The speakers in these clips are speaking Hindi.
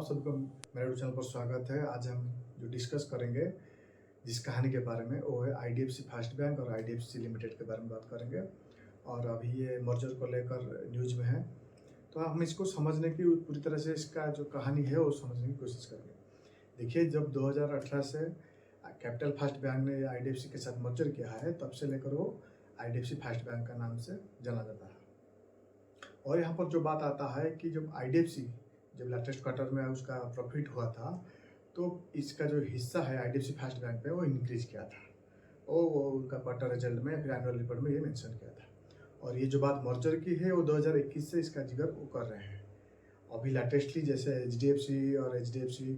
आप सबको मेरे यूट्यूब चैनल पर स्वागत है। आज हम जो डिस्कस करेंगे जिस कहानी के बारे में वो है आईडीएफसी फर्स्ट बैंक और आईडीएफसी लिमिटेड के बारे में बात करेंगे। और अभी ये मर्जर को लेकर न्यूज़ में है, तो हम इसको समझने की पूरी तरह से इसका जो कहानी है वो समझने की कोशिश करेंगे। देखिए, जब 2018 से कैपिटल फर्स्ट बैंक ने आईडीएफसी के साथ मर्जर किया है, तब से लेकर वो आईडीएफसी फर्स्ट बैंक का नाम से जाना जाता है। और यहाँ पर जो बात आता है कि जब आईडीएफसी जब लेटेस्ट क्वार्टर में उसका प्रॉफिट हुआ था, तो इसका जो हिस्सा है आईडीएफसी फर्स्ट बैंक पे वो इंक्रीज किया था। वो उनका क्वार्टर रिजल्ट में फिर एनुअल रिपोर्ट में ये मेंशन किया था। और ये जो बात मर्जर की है वो 2021 से इसका जिक्र वो कर रहे हैं। अभी लेटेस्टली जैसे एचडीएफसी और एचडीएफसी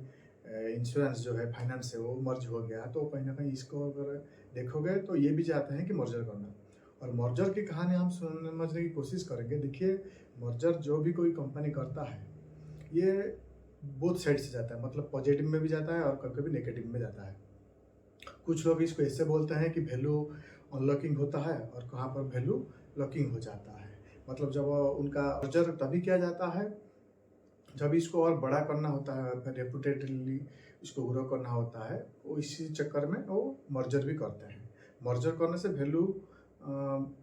इंश्योरेंस जो है फाइनेंस है वो मर्ज हो गया, तो कहीं ना कहीं इसको अगर देखोगे तो ये भी चाहते हैं कि मर्जर करना। और मर्जर की कहानी हम समझने की कोशिश करेंगे। देखिए, मर्जर जो भी कोई कंपनी करता है ये बोथ साइड से जाता है, मतलब पॉजिटिव में भी जाता है और कभी कभी नेगेटिव में जाता है। कुछ लोग इसको ऐसे बोलते हैं कि वैल्यू अनलॉकिंग होता है और कहाँ पर वैल्यू लॉकिंग हो जाता है। मतलब जब उनका मर्जर तभी किया जाता है जब इसको और बड़ा करना होता है, फिर रेपुटेडली इसको ग्रो करना होता है, वो इसी चक्कर में वो मर्जर भी करते हैं। मर्जर करने से वैल्यू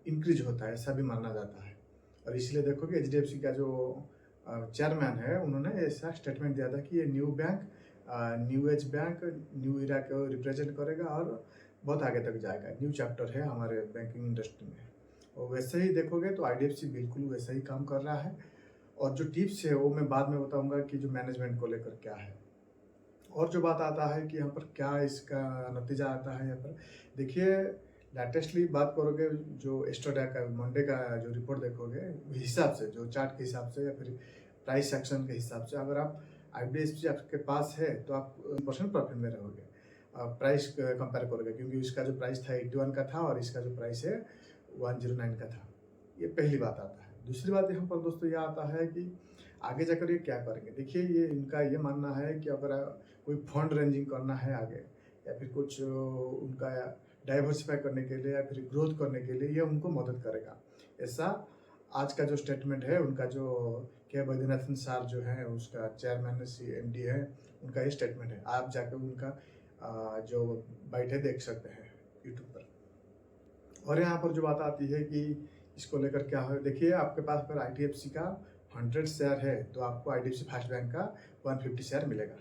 इंक्रीज होता है, ऐसा भी माना जाता है। और इसलिए देखोगे एचडीएफसी का जो चेयरमैन है उन्होंने ऐसा स्टेटमेंट दिया था कि ये new bank, new age bank, new era को रिप्रेजेंट करेगा और बहुत आगे तक जाएगा। न्यू चैप्टर है हमारे बैंकिंग इंडस्ट्री में। और वैसे ही देखोगे तो आईडीएफसी बिल्कुल वैसा ही काम कर रहा है। और जो टिप्स है वो मैं बाद में बताऊंगा कि जो मैनेजमेंट को लेकर क्या है। और जो बात आता है कि यहाँ पर क्या इसका नतीजा आता है, यहाँ पर देखिए लेटेस्टली बात करोगे जो एस्ट्रोडा का मंडे का जो रिपोर्ट देखोगे हिसाब से, जो चार्ट के हिसाब से या फिर प्राइस सेक्शन के हिसाब से, अगर आप आईडीएफसी आपके पास है तो आप % प्रॉफिट में रहोगे। प्राइस कंपेयर करोगे, क्योंकि इसका जो प्राइस था 81 का था और इसका जो प्राइस है 109 का था। ये पहली बात आता है। दूसरी बात यहाँ पर दोस्तों यह आता है कि आगे जाकर ये क्या करेंगे। देखिए, ये इनका ये मानना है कि अगर कोई फंड रेंजिंग करना है आगे, या फिर कुछ उनका डाइवर्सिफाई करने के लिए या फिर ग्रोथ करने के लिए ये उनको मदद करेगा। ऐसा आज का जो स्टेटमेंट है उनका, जो के वैद्यनाथन सर जो है उसका चेयरमैन MD है, उनका ये स्टेटमेंट है। आप जाकर उनका जो बैठे देख सकते हैं यूट्यूब पर। और यहाँ पर जो बात आती है कि इसको लेकर क्या है, देखिए आपके पास अगर आईडीएफसी का 100 शेयर है तो आपको आईडीएफसी फर्स्ट बैंक का 150 शेयर मिलेगा।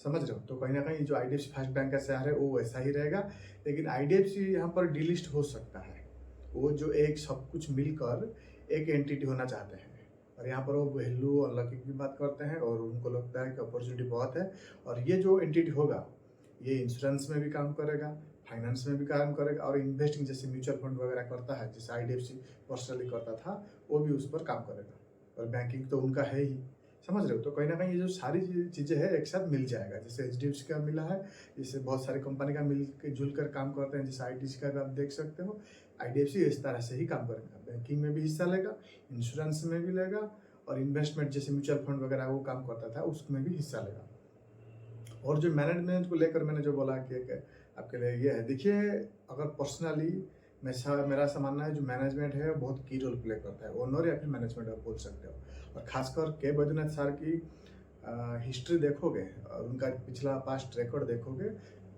समझ रहे हो? तो कहीं ना कहीं जो आईडीएफसी फर्स्ट बैंक का शेयर है वो वैसा ही रहेगा, लेकिन आईडीएफसी यहाँ पर डिलिस्ट हो सकता है। वो जो एक सब कुछ मिलकर एक एंटिटी होना चाहते हैं, और यहाँ पर वो वैल्यू अनलॉकिंग की बात करते हैं और उनको लगता है कि अपॉर्चुनिटी बहुत है। और ये जो एंटिटी होगा ये इंश्योरेंस में भी काम करेगा, फाइनेंस में भी काम करेगा, और इन्वेस्टिंग जैसे म्यूचुअल फंड वगैरह करता है, जैसे आईडीएफसी पर्सनली करता था, वो भी उस पर काम करेगा। और बैंकिंग तो उनका है ही, समझ रहे हो? तो कहीं ना कहीं ये जो सारी चीज़ें हैं एक साथ मिल जाएगा। जैसे एचडीएफसी का मिला है, जैसे बहुत सारी कंपनी का मिल के जुल कर काम करते हैं, जैसे आईटीसी का भी आप देख सकते हो। आईडीएफसी इस तरह से ही काम करेगा, बैंकिंग में भी हिस्सा लेगा, इंश्योरेंस में भी लेगा, और इन्वेस्टमेंट जैसे म्यूचुअल फंड वगैरह वो काम करता था उसमें भी हिस्सा लेगा। और जो मैनेजमेंट को लेकर मैंने जो बोला कि आपके लिए ये है, देखिए अगर पर्सनली मेरा ऐसा मानना है जो मैनेजमेंट है बहुत की रोल प्ले करता है, ओनर या फिर मैनेजमेंट आप बोल सकते हो। और खासकर के वैद्यनाथ सर की हिस्ट्री देखोगे और उनका पिछला पास्ट रिकॉर्ड देखोगे,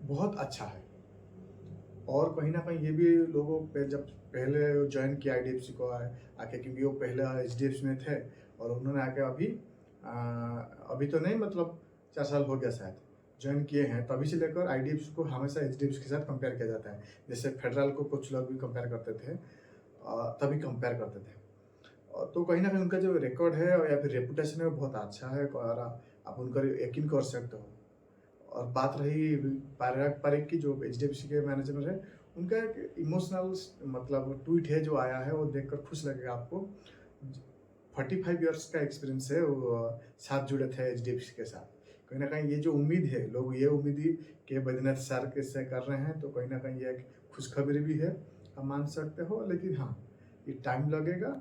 बहुत अच्छा है। और कहीं ना कहीं ये भी लोगों पे जब पहले ज्वाइन किया आईडीएफसी को आके, क्योंकि वो पहले एचडीएफसी में थे और उन्होंने आके अभी तो नहीं, मतलब 4 साल हो गया शायद ज्वाइन किए हैं, तभी से लेकर आईडीएफसी को हमेशा एचडीएफसी के साथ कंपेयर किया जाता है। जैसे फेडरल को कुछ लोग भी कंपेयर करते थे, तभी कंपेयर करते थे। तो कहीं ना कहीं उनका जो रिकॉर्ड है या फिर रेपुटेशन है वो बहुत अच्छा है, और आप उनका यकीन कर सकते हो। और बात रही पारिक पारिक की, जो एचडीएफसी के मैनेजर है, उनका एक इमोशनल मतलब ट्वीट है जो आया है, वो देखकर खुश लगेगा आपको। 45 इयर्स का एक्सपीरियंस है, वो साथ जुड़े थे एचडीएफसी के साथ। कहीं ना कहीं ये जो उम्मीद है, लोग ये उम्मीद ही के वैद्यनाथ सर के से कर रहे हैं, तो कहीं ना कहीं ये एक खुशखबरी भी है, आप मान सकते हो। लेकिन हाँ, ये टाइम लगेगा,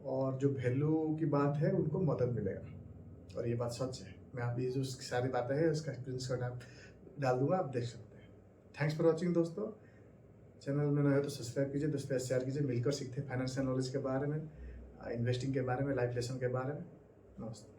और जो वैल्यू की बात है उनको मदद मिलेगा, और ये बात सच है। मैं आप ये जो सारी बातें हैं उसका स्क्रीनशॉट आप डाल दूंगा, आप देख सकते हैं। थैंक्स फॉर वॉचिंग दोस्तों। चैनल में नए हो तो सब्सक्राइब कीजिए, दोस्तों शेयर कीजिए। मिलकर सीखते हैं फाइनेंशियल नॉलेज के बारे में, इन्वेस्टिंग के बारे में, लाइफ लेसन के बारे में। नमस्ते।